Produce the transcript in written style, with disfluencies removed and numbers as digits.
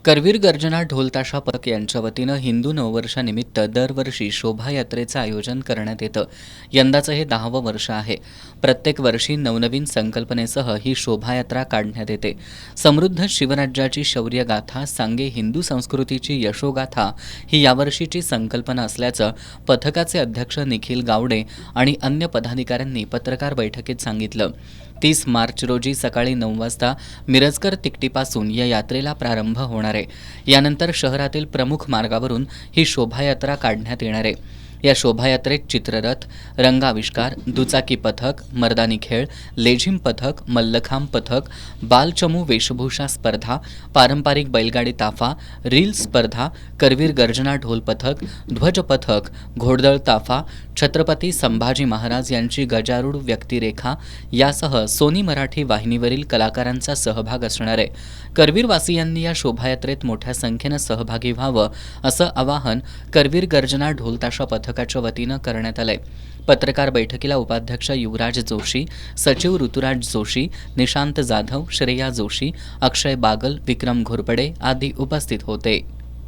करवीर गर्जना ढोलताशा पथक यांच्या वतीनं हिंदू नववर्षानिमित्त दरवर्षी शोभायात्रेचं आयोजन करण्यात येतं. यंदाचं हे 10वं वर्ष आहे. प्रत्येक वर्षी नवनवीन संकल्पनेसह ही शोभायात्रा काढण्यात येते. समृद्ध शिवराज्याची शौर्यगाथा सांगे हिंदू संस्कृतीची यशोगाथा ही यावर्षीची संकल्पना असल्याचं पथकाचे अध्यक्ष निखिल गावडे आणि अन्य पदाधिकाऱ्यांनी पत्रकार बैठकीत सांगितलं. 30 मार्च रोजी सकाळी 9 वाजता मिरजकर तिकटीपासून या यात्रेला प्रारंभ होणार आहे. यानंतर शहरातील प्रमुख मार्गावरून ही शोभायात्रा काढण्यात येणार आहे. या शोभायात्रेत चित्ररथ, रंगाविष्कार, दुचाकी पथक, मर्दानी खेळ, लेझिम पथक, मल्लखांब पथक, बालचमू वेशभूषा स्पर्धा, पारंपरिक बैलगाडी ताफा, रील स्पर्धा, करवीर गर्जना ढोल पथक, ध्वज पथक, घोडदळ ताफा, छत्रपती संभाजी महाराज यांची गजारूढ व्यक्तिरेखा यासह सोनी मराठी वाहिनीवरील कलाकारांचा सहभाग असणार आहे. करवीरवासियांनी या शोभायात्रेत मोठ्या संख्येनं सहभागी व्हावं असं आवाहन करवीर गर्जना ढोलताशा पथकाच्या वतीनं करण्यात आलंय. पत्रकार बैठकीला उपाध्यक्ष युवराज जोशी, सचिव ऋतुराज जोशी, निशांत जाधव, श्रेया जोशी, अक्षय बागल, विक्रम घोरपडे आदी उपस्थित होते.